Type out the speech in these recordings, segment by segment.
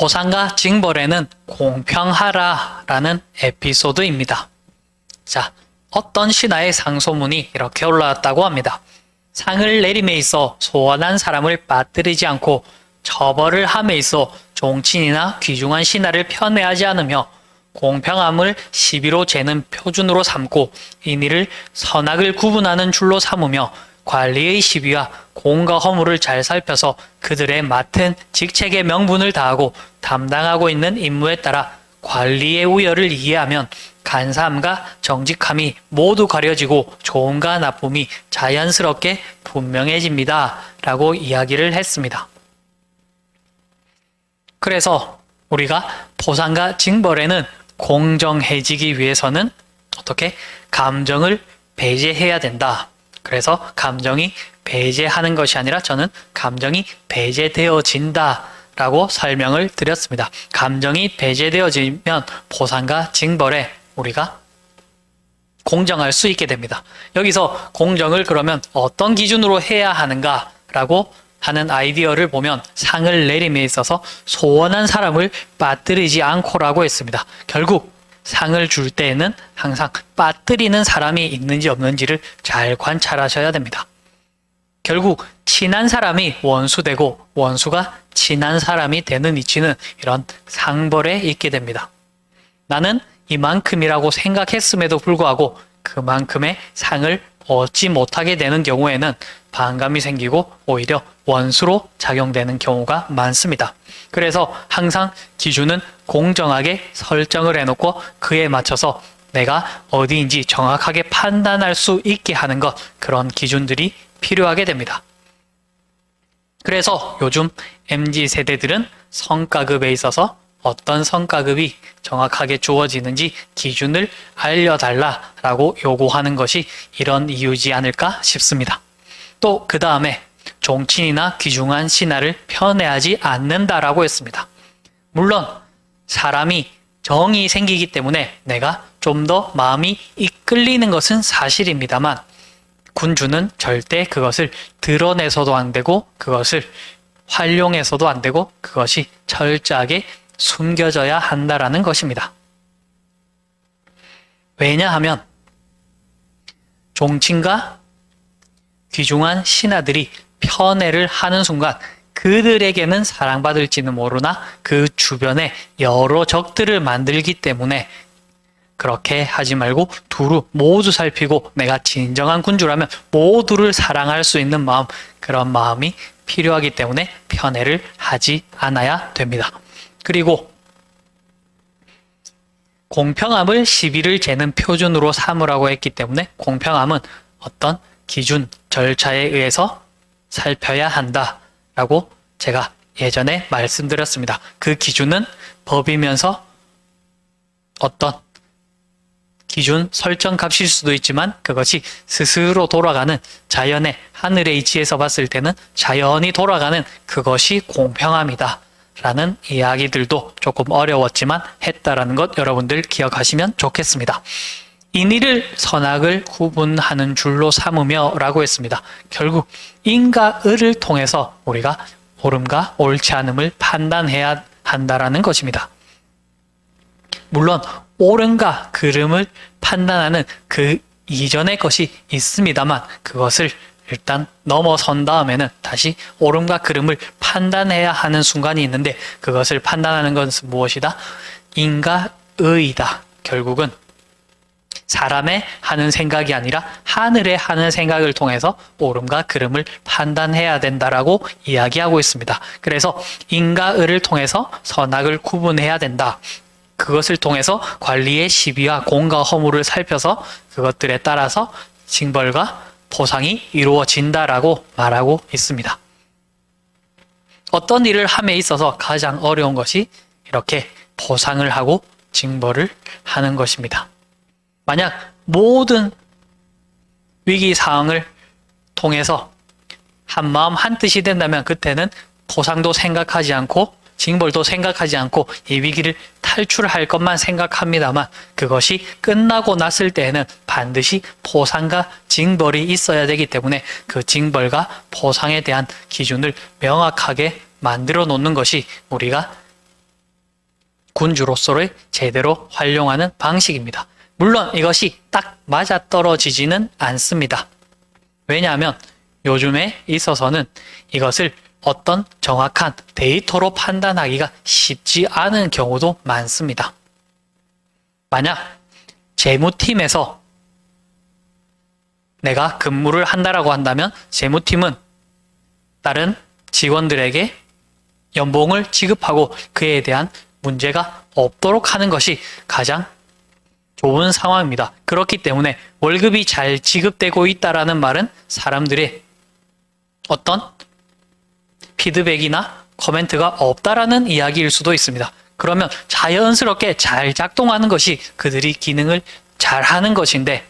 보상과 징벌에는 공평하라라는 에피소드입니다. 자, 어떤 신하의 상소문이 이렇게 올라왔다고 합니다. 상을 내림에 있어 소원한 사람을 빠뜨리지 않고 처벌을 함에 있어 종친이나 귀중한 신하를 편애하지 않으며 공평함을 시비로 재는 표준으로 삼고 인의를 선악을 구분하는 줄로 삼으며 관리의 시비와 공과 허물을 잘 살펴서 그들의 맡은 직책의 명분을 다하고 담당하고 있는 임무에 따라 관리의 우열을 이해하면 간사함과 정직함이 모두 가려지고 좋음과 나쁨이 자연스럽게 분명해집니다. 라고 이야기를 했습니다. 그래서 우리가 보상과 징벌에는 공정해지기 위해서는 어떻게? 감정을 배제해야 된다. 그래서 감정이 배제하는 것이 아니라 저는 감정이 배제되어진다 라고 설명을 드렸습니다. 감정이 배제되어지면 보상과 징벌에 우리가 공정할 수 있게 됩니다. 여기서 공정을 그러면 어떤 기준으로 해야 하는가 라고 하는 아이디어를 보면 상을 내림에 있어서 소원한 사람을 빠뜨리지 않고라고 했습니다. 결국 상을 줄 때에는 항상 빠뜨리는 사람이 있는지 없는지를 잘 관찰하셔야 됩니다. 결국 친한 사람이 원수되고 원수가 친한 사람이 되는 이치는 이런 상벌에 있게 됩니다. 나는 이만큼이라고 생각했음에도 불구하고 그만큼의 상을 얻지 못하게 되는 경우에는 반감이 생기고 오히려 원수로 작용되는 경우가 많습니다. 그래서 항상 기준은 공정하게 설정을 해놓고 그에 맞춰서 내가 어디인지 정확하게 판단할 수 있게 하는 것, 그런 기준들이 필요하게 됩니다. 그래서 요즘 MZ세대들은 성과급에 있어서 어떤 성과급이 정확하게 주어지는지 기준을 알려달라라고 요구하는 것이 이런 이유지 않을까 싶습니다. 또 그 다음에 종친이나 귀중한 신하를 편애하지 않는다라고 했습니다. 물론 사람이 정이 생기기 때문에 내가 좀 더 마음이 이끌리는 것은 사실입니다만 군주는 절대 그것을 드러내서도 안 되고 그것을 활용해서도 안 되고 그것이 철저하게 숨겨져야 한다라는 것입니다. 왜냐하면 종친과 귀중한 신하들이 편애를 하는 순간 그들에게는 사랑받을지는 모르나 그 주변에 여러 적들을 만들기 때문에 그렇게 하지 말고 두루 모두 살피고 내가 진정한 군주라면 모두를 사랑할 수 있는 마음, 그런 마음이 필요하기 때문에 편애를 하지 않아야 됩니다. 그리고 공평함을 시비를 재는 표준으로 삼으라고 했기 때문에 공평함은 어떤 기준, 절차에 의해서 살펴야 한다라고 제가 예전에 말씀드렸습니다. 그 기준은 법이면서 어떤 기준 설정 값일 수도 있지만 그것이 스스로 돌아가는 자연의 하늘의 이치에서 봤을 때는 자연히 돌아가는 그것이 공평함이다 라는 이야기들도 조금 어려웠지만 했다라는 것 여러분들 기억하시면 좋겠습니다. 인의를 선악을 구분하는 줄로 삼으며 라고 했습니다. 결국 인과 을을 통해서 우리가 옳음과 옳지 않음을 판단해야 한다라는 것입니다. 물론 옳음과 그름을 판단하는 그 이전의 것이 있습니다만 그것을 일단 넘어선 다음에는 다시 옳음과 그름을 판단해야 하는 순간이 있는데 그것을 판단하는 것은 무엇이다? 인과 의이다. 결국은 사람의 하는 생각이 아니라 하늘의 하는 생각을 통해서 옳음과 그름을 판단해야 된다라고 이야기하고 있습니다. 그래서 인과 의를 통해서 선악을 구분해야 된다. 그것을 통해서 관리의 시비와 공과 허물을 살펴서 그것들에 따라서 징벌과 보상이 이루어진다라고 말하고 있습니다. 어떤 일을 함에 있어서 가장 어려운 것이 이렇게 보상을 하고 징벌을 하는 것입니다. 만약 모든 위기 상황을 통해서 한마음 한뜻이 된다면 그때는 보상도 생각하지 않고 징벌도 생각하지 않고 이 위기를 탈출할 것만 생각합니다만 그것이 끝나고 났을 때에는 반드시 보상과 징벌이 있어야 되기 때문에 그 징벌과 보상에 대한 기준을 명확하게 만들어 놓는 것이 우리가 군주로서의 제대로 활용하는 방식입니다. 물론 이것이 딱 맞아떨어지지는 않습니다. 왜냐하면 요즘에 있어서는 이것을 어떤 정확한 데이터로 판단하기가 쉽지 않은 경우도 많습니다. 만약 재무팀에서 내가 근무를 한다라고 한다면 재무팀은 다른 직원들에게 연봉을 지급하고 그에 대한 문제가 없도록 하는 것이 가장 좋은 상황입니다. 그렇기 때문에 월급이 잘 지급되고 있다라는 말은 사람들의 어떤 피드백이나 코멘트가 없다라는 이야기일 수도 있습니다. 그러면 자연스럽게 잘 작동하는 것이 그들이 기능을 잘 하는 것인데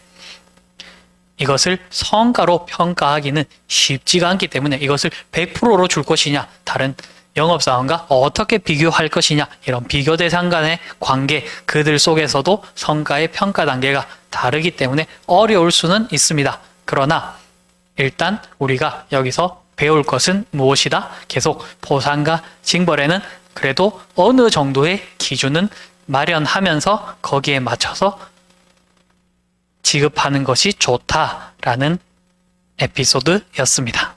이것을 성과로 평가하기는 쉽지가 않기 때문에 이것을 100%로 줄 것이냐, 다른 영업사원과 어떻게 비교할 것이냐, 이런 비교 대상 간의 관계, 그들 속에서도 성과의 평가 단계가 다르기 때문에 어려울 수는 있습니다. 그러나 일단 우리가 여기서 배울 것은 무엇이다? 계속 보상과 징벌에는 그래도 어느 정도의 기준은 마련하면서 거기에 맞춰서 지급하는 것이 좋다라는 에피소드였습니다.